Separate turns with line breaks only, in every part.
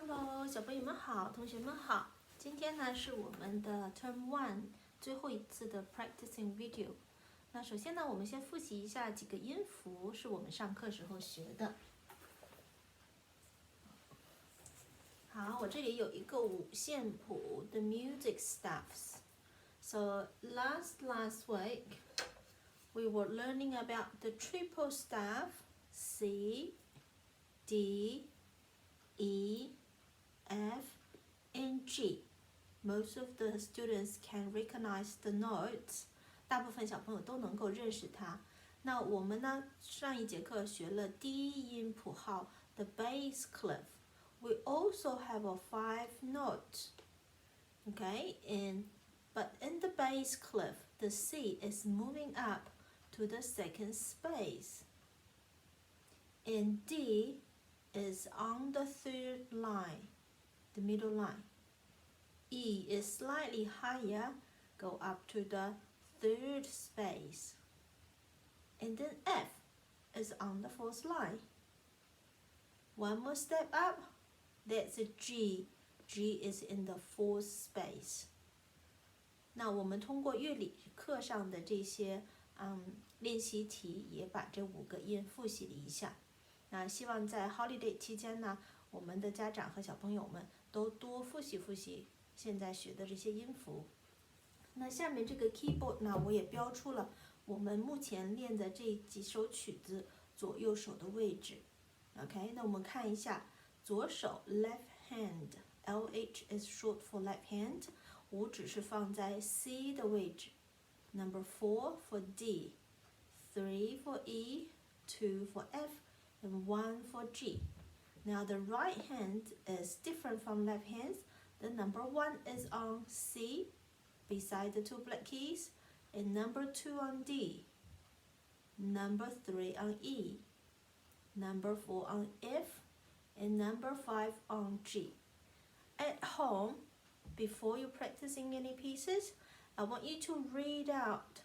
Hello， 小朋友们好，同学们好。今天呢是我们的 Term 1最后一次的 Practicing Video。那首先呢，我们先复习一下几个音符，是我们上课时候学的。好，我这里有一个五线谱 The Music Staffs. So last week we were learning about the triple staff C, D, E, F, and G. Most of the students can recognize the notes. 大部分小朋友都能够认识它。那我们呢，上一节课学了低音谱号 the bass clef. We also have a 5 note. Okay, but in the bass clef, the C is moving up to the second space. And D is on the third line, the middle line. E is slightly higher, go up to the third space. And then F is on the fourth line. One more step up, that's a G. G is in the fourth space. 那我们通过乐理课上的这些练习题，也把这5个音复习了一下。那希望在 holiday 期间呢，我们的家长和小朋友们都多复习现在学的这些音符。那下面这个 keyboard 呢，我也标出了我们目前练的这几首曲子左右手的位置。OK， 那我们看一下，左手 left hand LH is short for left hand， 五指是放在 C 的位置。Number 4 for D, 3 for E, 2 for F, and 1 for G. Now the right hand is different from left hand. The number 1 is on C, beside the 2 black keys, and number 2 on D, number 3 on E, number 4 on F, and number 5 on G. At home, before you practicing any pieces, I want you to read out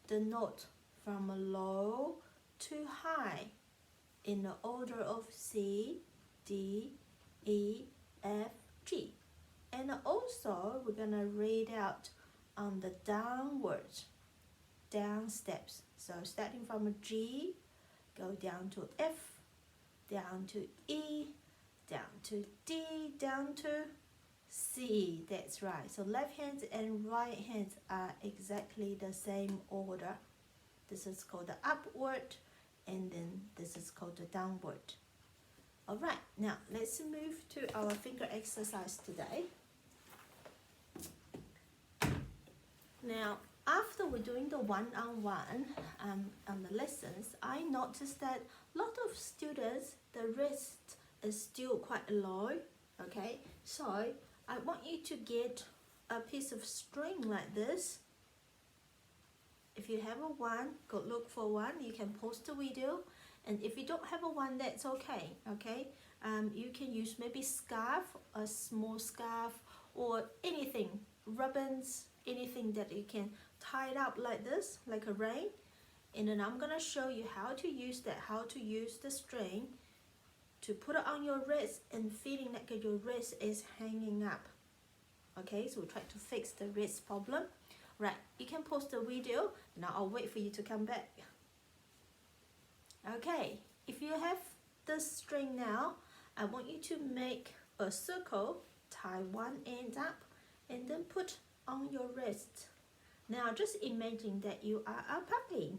the note from low to high in the order of C, D, E, F, G. And also, we're going to read out on the down steps. So starting from G, go down to F, down to E, down to D, down to C. That's right. So left hands and right hands are exactly the same order. This is called the upward, and then this is called the downward. Alright, now let's move to our finger exercise today. Now, after we're doing the one-on-one on the lessons, I noticed that a lot of students, the wrist is still quite low, okay? So, I want you to get a piece of string like this. If you have a one, go look for one. You can post a video. And if you don't have a one, that's okay, okay? You can use maybe scarf, a small scarf, or anything, ribbons, anything that you can tie it up like this, like a ring. And then I'm gonna show you how to use that, how to use the string to put it on your wrist and feeling like your wrist is hanging up. Okay, so we'll try to fix the wrist problem. Right, you can post the video. Now I'll wait for you to come back. Okay, if you have the string now, I want you to make a circle, tie one end up, and then put on your wrist. Now just imagine that you are a puppy.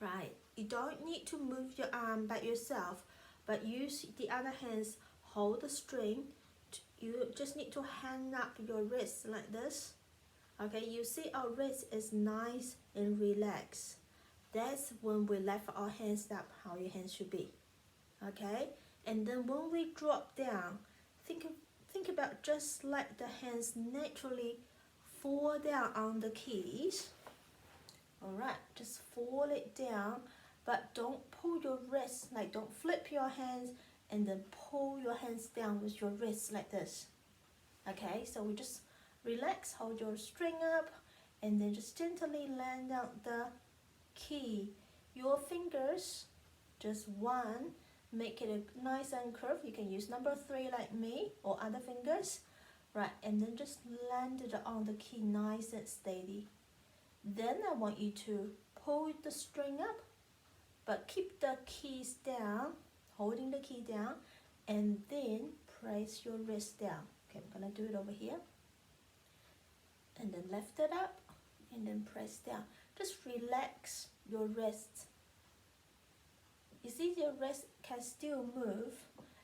Right, you don't need to move your arm by yourself, but use the other hands, hold the string. You just need to hang up your wrist like this. Okay, you see our wrist is nice and relaxed. That's when we left our hands up, how your hands should be. Okay, and then when we drop down, think about just let the hands naturally fall down on the keys. Alright, just fall it down, but don't pull your wrist, like don't flip your hands and then pull your hands down with your wrist like this. Okay, so we just relax, hold your string up, and then just gently land out the key. Your fingers, just 1, make it a nice and curved. You can use number 3 like me or other fingers. Right, and then just land it on the key nice and steady. Then I want you to pull the string up, but keep the keys down, holding the key down, and then press your wrist down. Okay, I'm gonna do it over here. And then lift it up, and then press down. Just relax your wrist. You see your wrist can still move,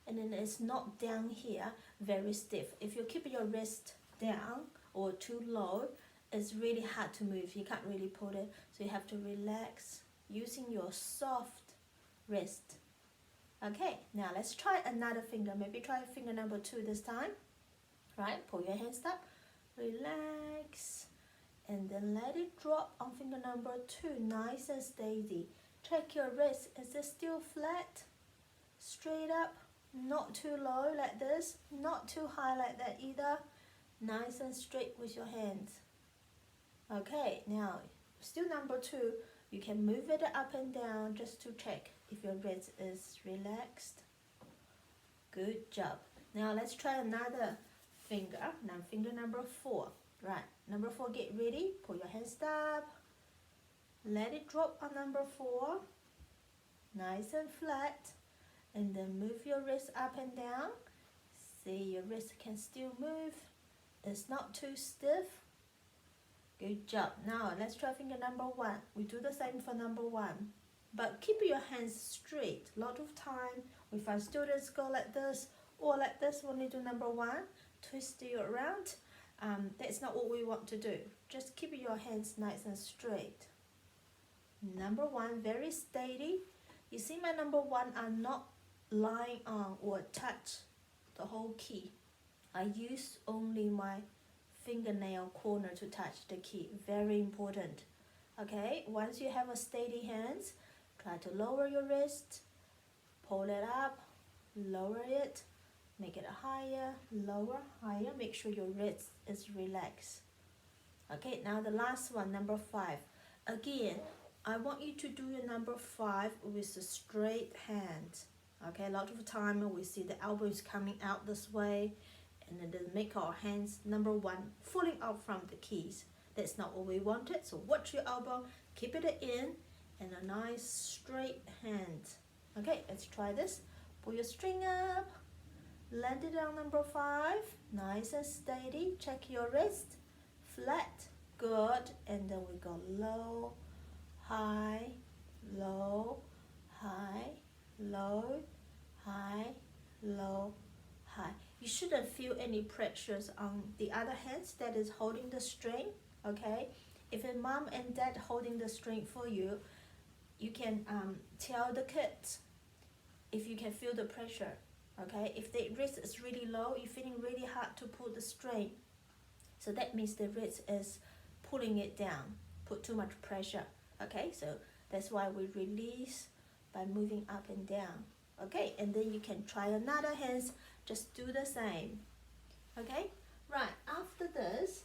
and then it's not down here, very stiff. If you keep your wrist down or too low, it's really hard to move. You can't really pull it, so you have to relax using your soft wrist. Okay, now let's try another finger. Maybe try finger number 2 this time. Right, pull your hands up, relax, and then let it drop on finger number 2, nice and steady. Check your wrist, is it still flat? Straight up, not too low like this, not too high like that either. Nice and straight with your hands. Okay, now still number 2, you can move it up and down just to check if your wrist is relaxed. Good job. Now let's try another finger. Now finger number 4. Right, number 4, get ready. Pull your hands up. Let it drop on number 4. Nice and flat. And then move your wrist up and down. See, your wrist can still move. It's not too stiff. Good job. Now let's try finger number 1. We do the same for number 1. But keep your hands straight. A lot of time we find students go like this or like this when they do number 1. Twist you around. That's not what we want to do. Just keep your hands nice and straight. Number 1, very steady. You see my number 1 are not lying on or touch the whole key. I use only my fingernail corner to touch the key. Very important. Okay, once you have a steady hands, try to lower your wrist, pull it up, lower it, make it higher, lower, higher. Make sure your wrist is relaxed. Okay, now the last one, number 5. Again, I want you to do your number 5 with a straight hand. Okay, a lot of time we see the elbow is coming out this way, and then make our hands, number 1, falling out from the keys. That's not what we wanted, so watch your elbow, keep it in, and a nice straight hand. Okay, let's try this. Pull your string up, land it on number 5, nice and steady. Check your wrist, flat, good, and then we go low, high, low, high, low, high, low, high. You shouldn't feel any pressures on the other hands that is holding the string. Okay, if a mom and dad holding the string for you, you can tell the kids if you can feel the pressure. Okay, if the wrist is really low, you're feeling really hard to pull the string, so that means the wrist is pulling it down, put too much pressure. Okay, so that's why we release by moving up and down. Okay, and then you can try another hands, just do the same. Okay, right, after this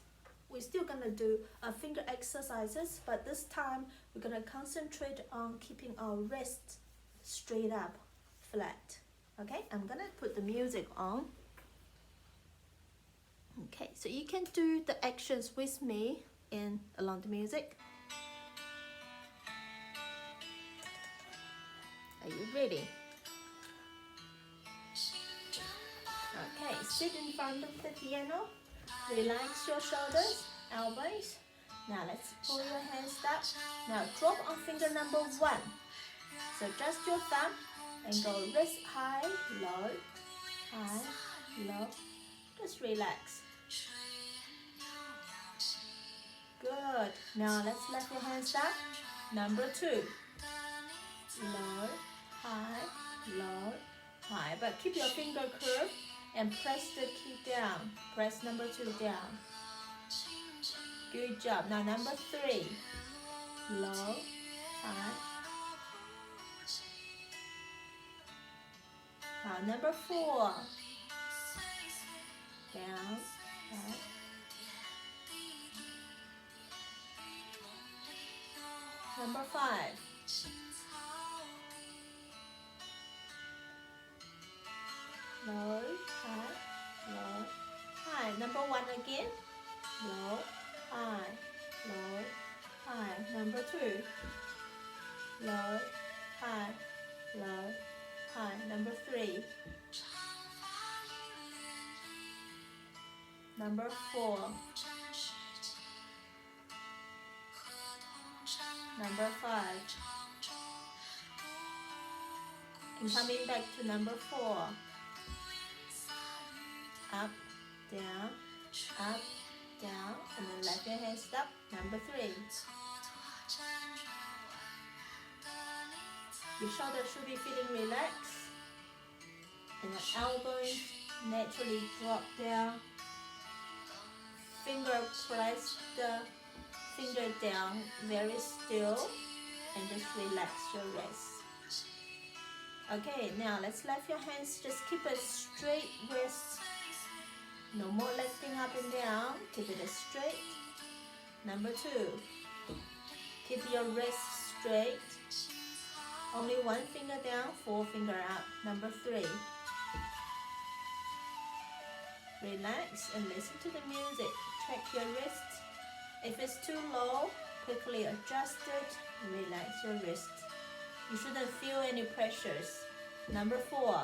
we're still gonna do finger exercises, but this time we're gonna concentrate on keeping our wrists straight up, flat. Okay, I'm gonna put the music on. Okay, so you can do the actions with me and along the music. Are you ready? Okay, sit in front of the piano. Relax your shoulders, elbows. Now let's pull your hands up. Now drop on finger number 1. So just your thumb and go wrist high, low, high, low. Just relax. Good. Now let's lift your hands up. Number 2. Low, high, low, high. But keep your finger curved and press the key down. Press number 2 down. Good job. Now number 3. Low, high. Now number 4. Down, high. Number 5. low, high, low, high. Number 1 again. Low, high, low, high. Number 2. Low, high, low, high. Number 3. Number 4. Number 5. And coming back to number 4. Up, down, up, down, and then lift your hands up. Number 3. Your shoulders should be feeling relaxed, and the elbows naturally drop down. Finger press the finger down very still, and just relax your wrist. Okay, now let's lift your hands. Just keep a straight wrist. No more lifting up and down. Keep it straight. Number 2. Keep your wrist straight. Only 1 finger down, 4 finger up. Number 3. Relax and listen to the music. Check your wrist. If it's too low, quickly adjust it. Relax your wrist. You shouldn't feel any pressures. Number 4.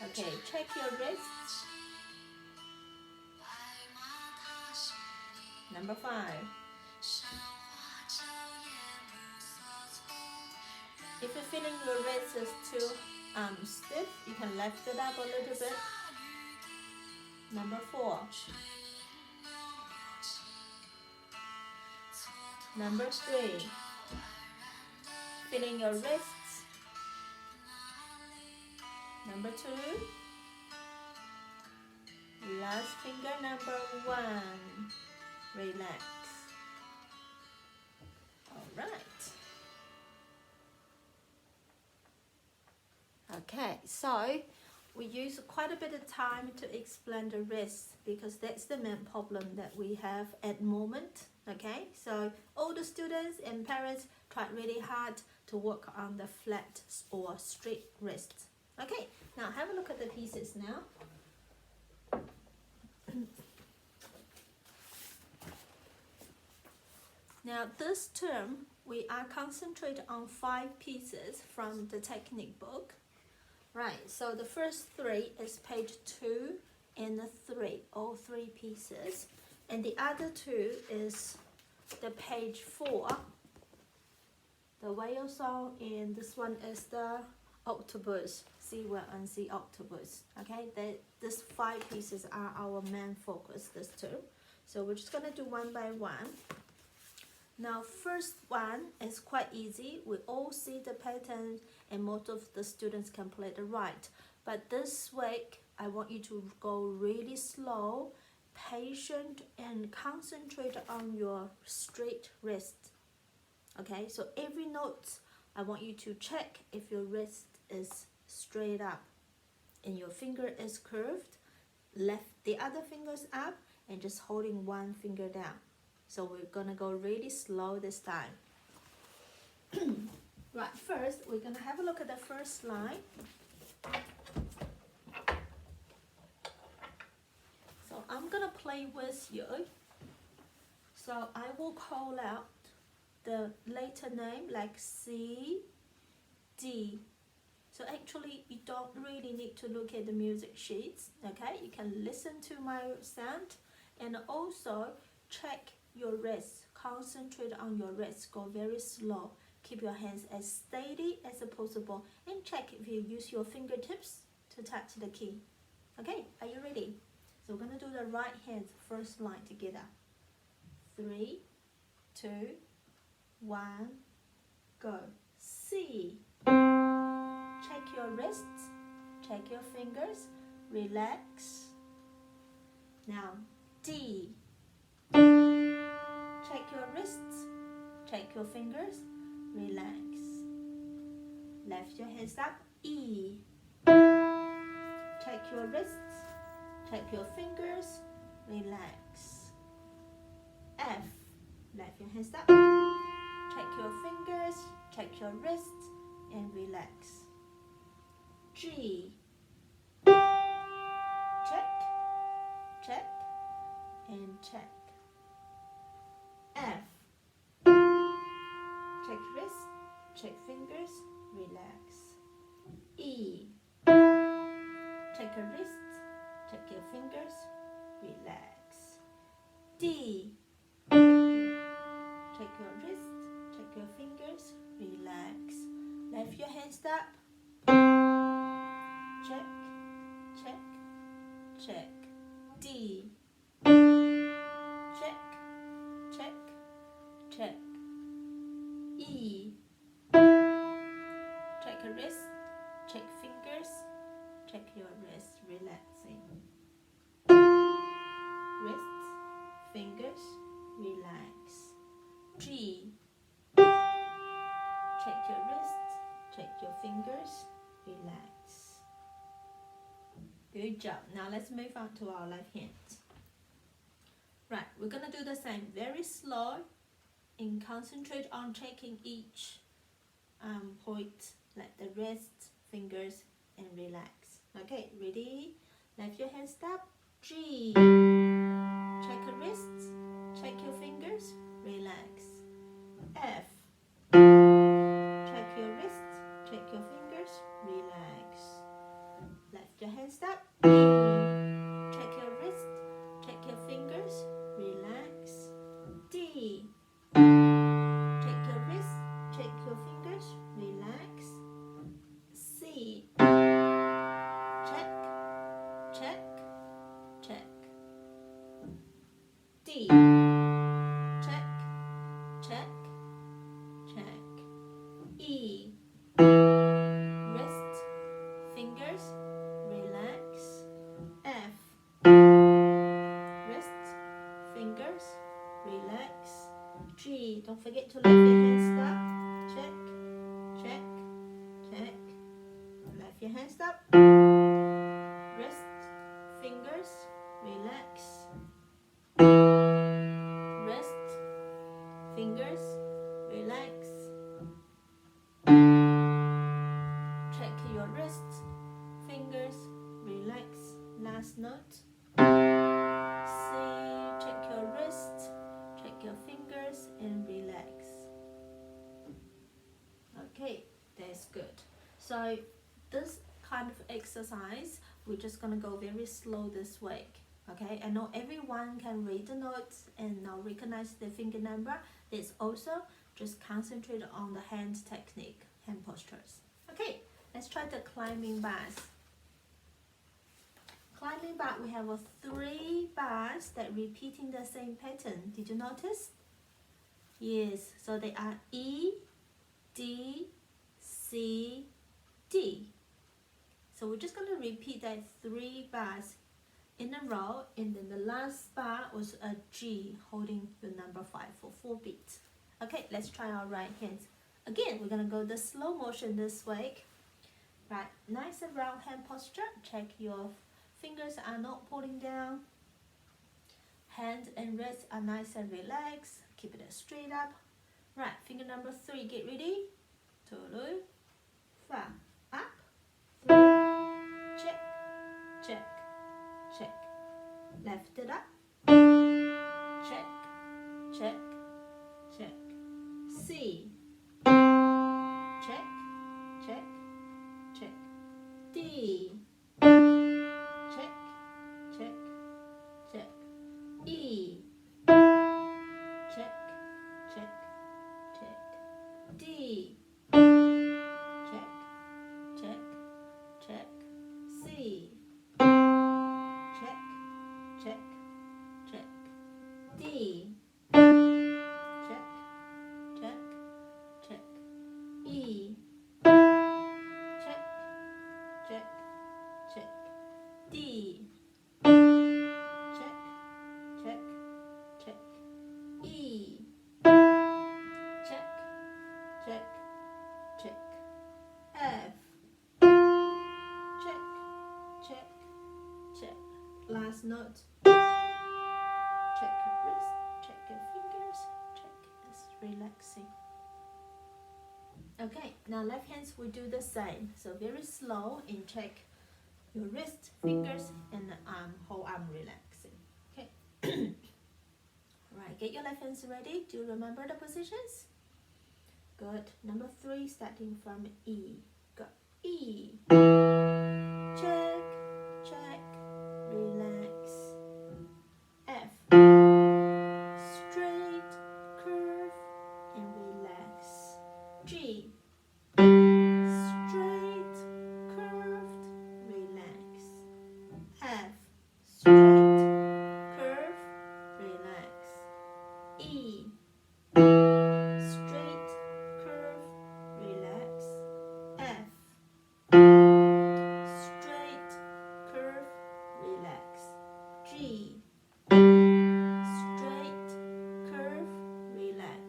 Okay, check your wrists. Number 5. If you're feeling your wrist is too stiff, you can lift it up a little bit. Number 4. Number 3. Feeling your wrists. Number 2. Last finger, number 1. Relax. Alright. Okay, so we use quite a bit of time to explain the wrist because that's the main problem that we have at the moment. Okay, so all the students and parents try really hard to work on the flat or straight wrists. Okay, now have a look at the pieces now. Now this term, we are concentrating on 5 pieces from the technique book. Right, so the first 3 is page 2 and 3, all 3 pieces. And the other 2 is the page 4, the whale song, and this one is the octopus, sea whale and sea octopus. Okay, these 5 pieces are our main focus this term. So we're just gonna do one by one. Now first one is quite easy. We all see the pattern and most of the students can play it right. But this week, I want you to go really slow, patient, and concentrate on your straight wrist. Okay, so every note, I want you to check if your wrist is straight up and your finger is curved. Lift the other fingers up and just holding 1 finger down. So we're gonna go really slow this time. Right, first we're gonna have a look at the first line. So I'm gonna play with you. So I will call out the letter name like C, D. So actually you don't really need to look at the music sheets, okay? You can listen to my sound and also check your wrist. Concentrate on your wrist. Go very slow. Keep your hands as steady as possible and check if you use your fingertips to touch the key. Okay, are you ready? So we're gonna do the right hand first line together. 3, 2, 1, go. C. Check your wrists, check your fingers, relax. Now D. Check your wrists, check your fingers, relax. Lift your hands up. E. Check your wrists, check your fingers, relax. F. Lift your hands up. Check your fingers, check your wrists, and relax. G. check fingers, relax. E, check your wrists, check your fingers, relax. D, check your wrists, check your fingers, relax. Lift your hands up. Check, check, check. D, check, check, check. E, check your wrist, check fingers, check your wrist, relaxing. Wrists, fingers, relax. G, check your wrists, check your fingers, relax. Good job. Now let's move on to our left hand. Right, we're gonna do the same, very slow, and concentrate on checking each point, like the wrist, fingers, and relax. Okay, ready? Lift your hands up. G, check your wrists, check your fingers, relax. F, check your wrists, check your fingers, relax. Lift your hands up. E, check your wrist, check your fingers, relax. D, check your wrist, check your fingers, relax. C, check, check, check. D, check, check, check. E, wrist, fingers, relax. F, wrist, fingers, relax. G, don't forget to lift your hands up. Check, check, check. Lift your hands up. Wrist, fingers, relax. Wrist, fingers, relax. Check your wrist, fingers, relax. Last note. C, check your wrist, check your fingers, and relax. Okay, that's good. So this kind of exercise, we're just gonna go very slow this week. Okay, I know everyone can read the notes and now recognize the finger number. It's also just concentrate on the hand technique, hand postures. Okay, let's try the climbing bars. Climbing bar, we have 3 bars that repeating the same pattern. Did you notice? Yes, so they are E, D, C, D. So we're just going to repeat that 3 bars in a row, and then the last bar was a G holding the number 5 for 4 beats. Okay, let's try our right hands. Again, we're going to go the slow motion this week. Right, nice and round hand posture. Check your fingers are not pulling down. Hands and wrists are nice and relaxed. Keep it straight up. Right, finger number 3, get ready. 2, 5, up. 3, check, check, check. Lift it up. Check, check, check. C, check, check, check. D, check, check, check. E, check, check, check. D, check, check, check. C, check, check, check. D, check, check, check. E, check, check, check. D, check, check, check. E, check, check, check. F, check, check, check. Last note. Check your wrist, check your fingers, check. It's relaxing. Okay, now left hands we do the same. So very slow and check your wrist, fingers, and the arm, whole arm relaxing. Okay. Right, get your left hands ready. Do you remember the positions? Good. Number 3, starting from E. Go. E. Check, check, relax. F. Straight, curve, and relax. G. Straight, curved, relax. F. Straight, curve, relax. E. Straight, curve, relax. F. Straight, curve, relax. G. Straight, curve, relax.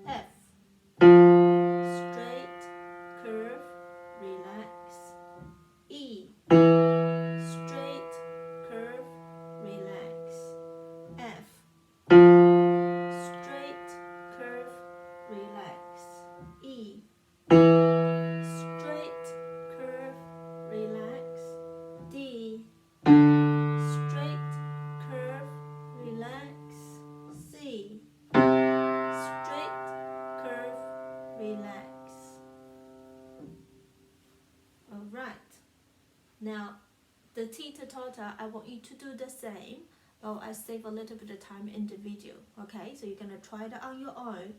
F. Straight, curve, relax. E. Straight, curve, relax. F. Straight, curve, relax. E. Straight, curve, relax. D. Straight, curve, relax. C. Straight, curve, relax. Alright. Now, the teeter-totter, I want you to do the same. Well, I save a little bit of time in the video. Okay, so you're going to try that on your own.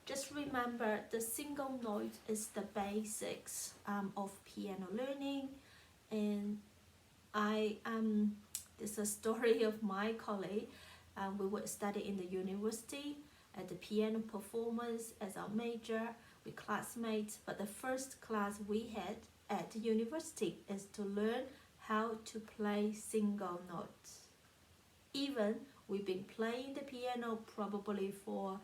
Just remember, the single note is the basics of piano learning. And this is a story of my colleague. We would study in the university at the piano performance as our major with classmates. But the first class we had at the university is to learn how to play single notes. Even we've been playing the piano probably for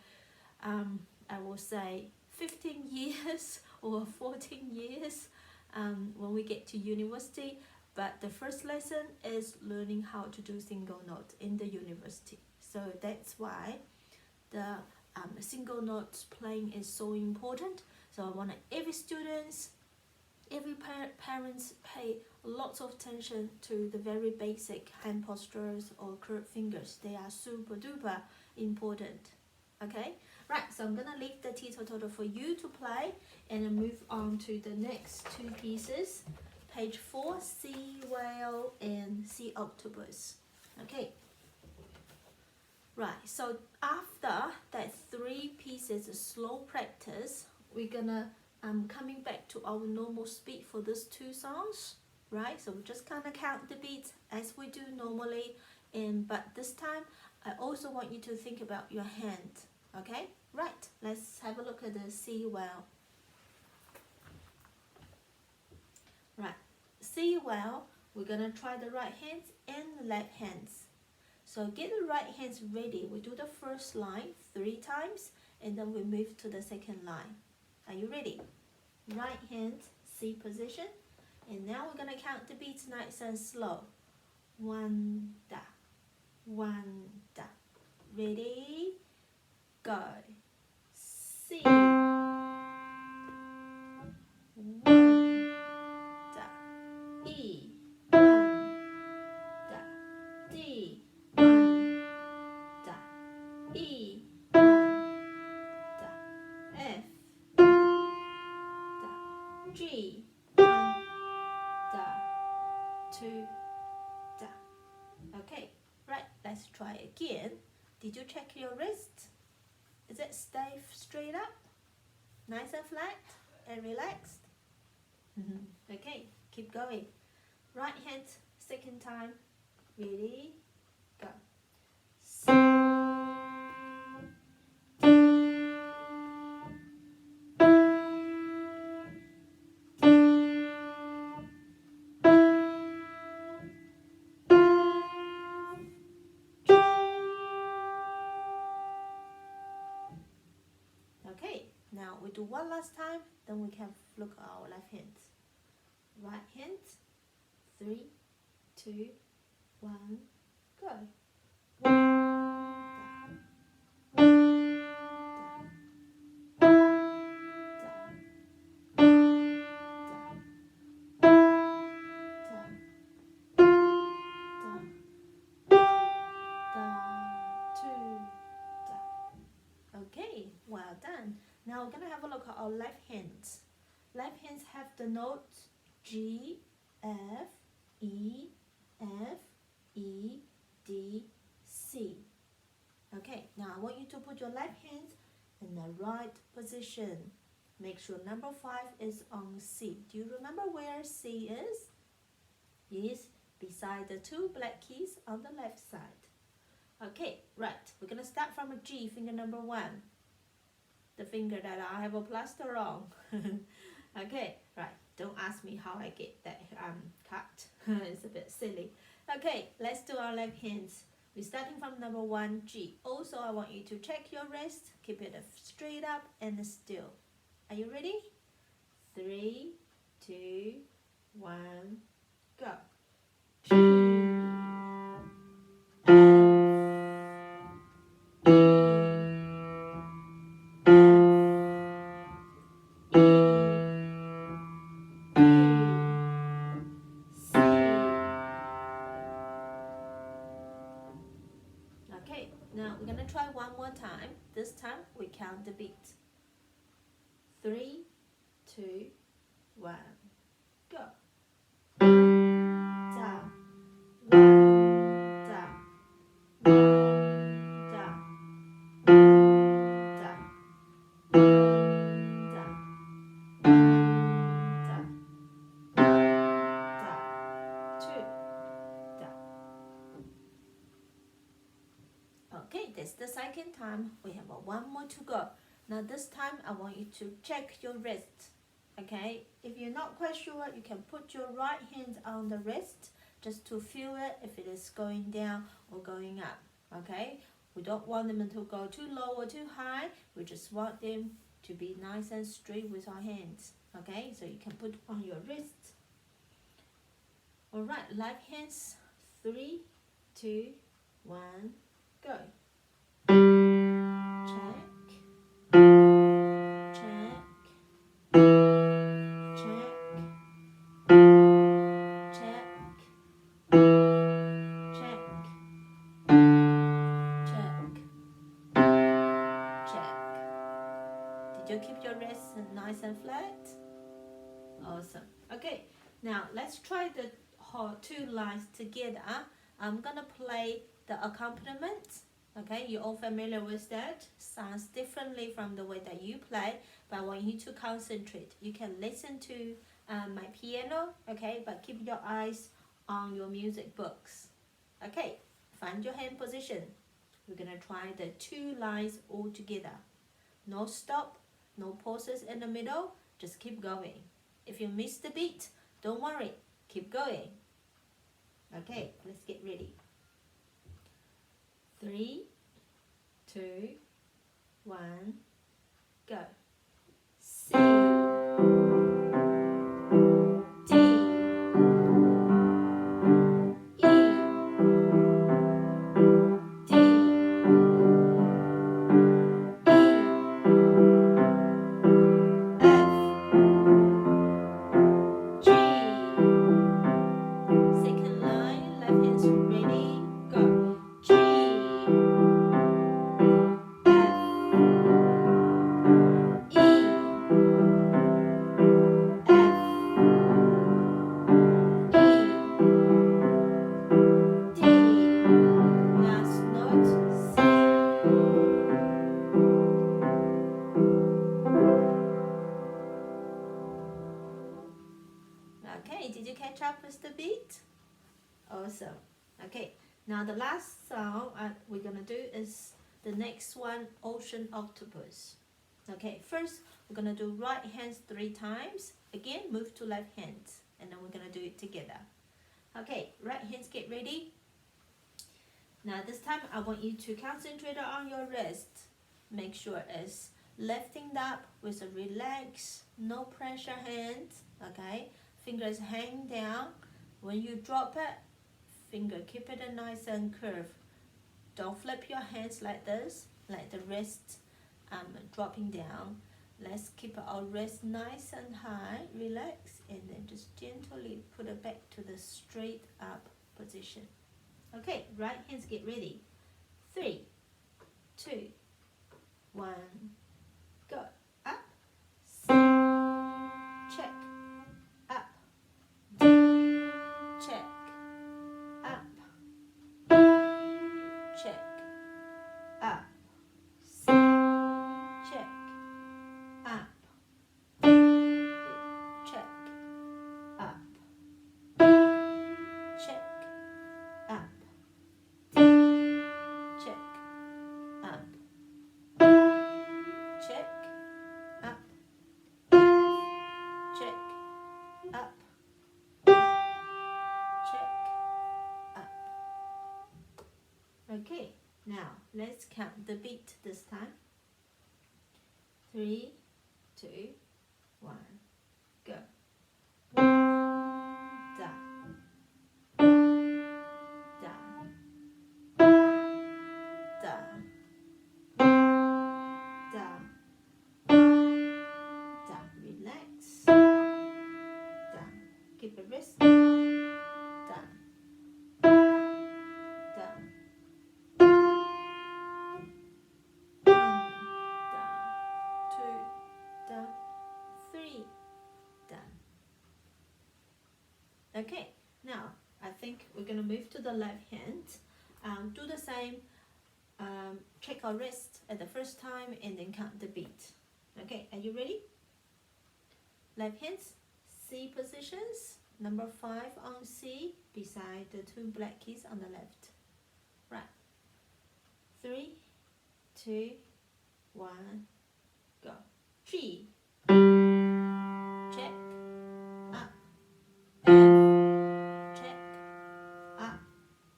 I will say 15 years or 14 years when we get to university. But the first lesson is learning how to do single notes in the university. So that's why the single notes playing is so important. So I want every students, every parents pay lots of attention to the very basic hand postures or curved fingers. They are super duper important. Okay, right, so I'm gonna leave the teeter-totter for you to play and then move on to the next 2 pieces. Page 4, C whale and C octopus. Okay, right, so after that 3 pieces of slow practice, we're gonna coming back to our normal speed for these 2 songs, right? So we just kind of count the beats as we do normally, but this time I also want you to think about your hand. Okay, right, let's have a look at the C whale. Right, C whale, we're gonna try the right hands and the left hands. So get the right hands ready. We do the first line 3 times and then we move to the second line. Are you ready? Right hand, C position. And now we're going to count the beats nice and slow. 1, da, 1, da. Ready? Go. C. 1, da. E. 1, da. D. 1, da. E. 1, da. F. G, 1, da, 2, da. Okay, right, let's try again. Did you check your wrist? Is it stay straight up? Nice and flat and relaxed? Okay, keep going. Right hand, second time. Ready? Go. C. Okay, now we do one last time, then we can look at our left hand. Right hand, 3, 2, 1, go. Okay, well done. Now we're gonna have a look at our left hands. Left hands have the notes G, F, E, F, E, D, C. Okay, now I want you to put your left hands in the right position. Make sure number 5 is on C. Do you remember where C is? Yes, beside the 2 black keys on the left side. Okay, right. We're going to start from a G, finger number 1. The finger that I have a plaster on. Okay, right. Don't ask me how I get that cut. It's a bit silly. Okay, let's do our left hands. We're starting from number 1, G. Also, I want you to check your wrist. Keep it straight up and still. Are you ready? 3, 2, 1, go. G, F, E, F, E, D, C. Okay, now we're gonna try one more time. This time we count the beat. 3, 2, 1, go. Down, 1, down, 1, down, 1, down, 1, down, 1, down, 2 down. Okay, that's the second time. We have one more to go. Now this time I want you to check your wrist. Okay, if you're not quite sure, you can put your right hand on the wrist just to feel it if it is going down or going up. Okay, we don't want them to go too low or too high. We just want them to be nice and straight with our hands. Okay, so you can put on your wrist. All right, left hands. 3, 2, 1, go. Check. Did you keep your wrists nice and flat? Awesome. Okay, now let's try the whole 2 lines together. I'm gonna play the accompaniment. Okay, you're all familiar with that. Sounds differently from the way that you play, but I want you to concentrate. You can listen to my piano, okay, but keep your eyes on your music books. Okay, find your hand position. We're gonna try the 2 lines all together. No stop, no pauses in the middle, just keep going. If you miss the beat, don't worry, keep going. Okay, let's get ready. 3, 2, 1, go. C, D, E, D, F, G. Second line, left hands ready, go. G, Okay, did you catch up with the beat? Awesome. Okay, now the last song we're gonna do is the next one, Ocean Octopus. Okay, first we're gonna do right hands 3 times. Again, move to left hands, and then we're gonna do it together. Okay, right hands, get ready. Now this time I want you to concentrate on your wrist. Make sure it's lifting up with a relaxed, no pressure hand. Okay, fingers hang down. When you drop it, finger keep it nice and curved. Don't flip your hands like this, like the wrist dropping down. Let's keep our wrist nice and high, relax, and then just gently put it back to the straight up position. Okay, right hands, get ready. 3, 2, 1, go. Okay, now let's count the beat this time. 3, 2, 1, go. Da, da, da, da, da. Relax. Da. Keep a wrist. Da, da, da. 1, da, 2, da, 3, da. Okay, now I think we're gonna move to the left hand. Do the same. Check our wrist at the first time and then count the beat. Okay, are you ready? Left hands, C positions. Number 5 on C beside the 2 black keys on the left. Right. 3, 2, 1, go. G. Check. Up. F. Check. Up.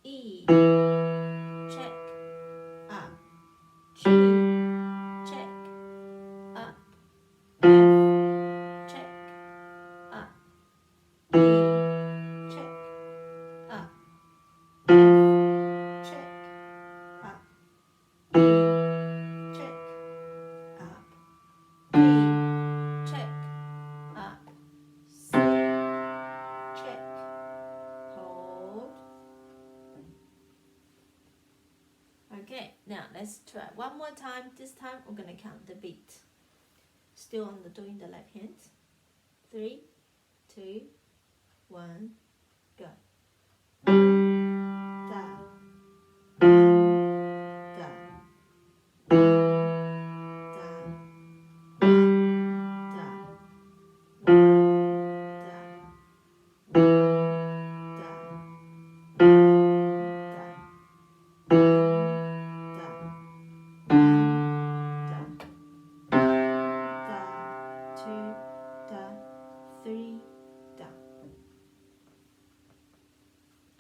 E. Check. Up. G. Check. Up. F. Check. Up. E. Check. Up. F. Check. Up. E. Check. Up. B. Check. Up. C. Check. Hold. Okay, now let's try one more time. This time we're gonna count the beat. Still on the doing the left hand. 3, 2, 1, go. Da, da, da, da, da,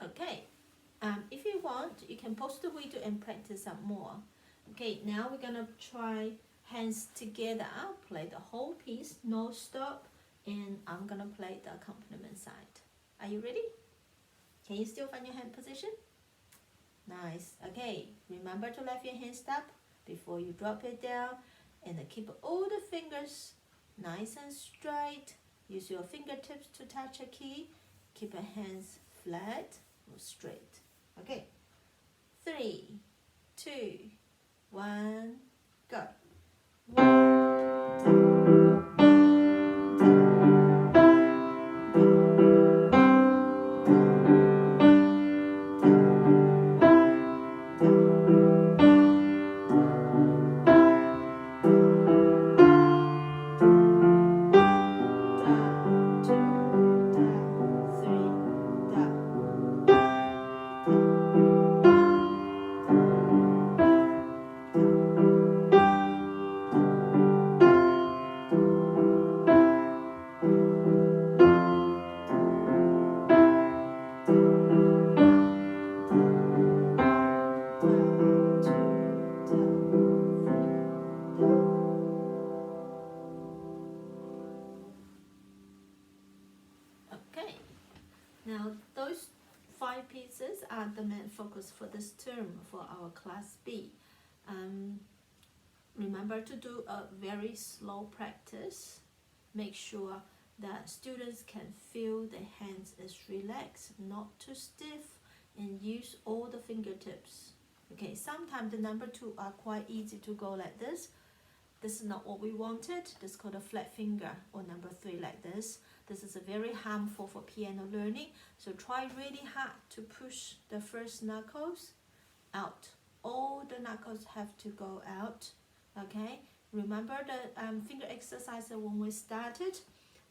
Okay, if you want, you can pause the video and practice some more. Okay, now we're gonna try hands together. I'll play the whole piece, no stop, and I'm gonna play the accompaniment side. Are you ready? Can you still find your hand position? Nice. Okay, remember to lift your hands up before you drop it down, and keep all the fingers nice and straight. Use your fingertips to touch a key. Keep your hands flat or straight. Okay, 3, 2, 1, go. 1, 2. Okay, now those 5 pieces are the main focus for this term for our class B. Remember to do a very slow practice. Make sure that students can feel their hands is relaxed, not too stiff, and use all the fingertips. Okay, sometimes the number 2 are quite easy to go like this. This is not what we wanted. This is called a flat finger, or number 3 like this. This is very harmful for piano learning. So try really hard to push the first knuckles out. All the knuckles have to go out. Okay. Remember the finger exercise when we started,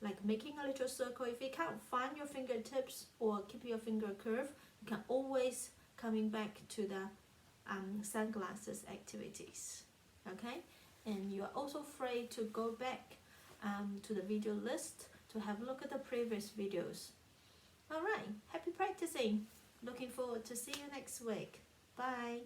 like making a little circle. If you can't find your fingertips or keep your finger curved, you can always coming back to the sunglasses activities. Okay. And you are also free to go back to the video list to have a look at the previous videos. Alright, happy practicing. Looking forward to see you next week. Bye.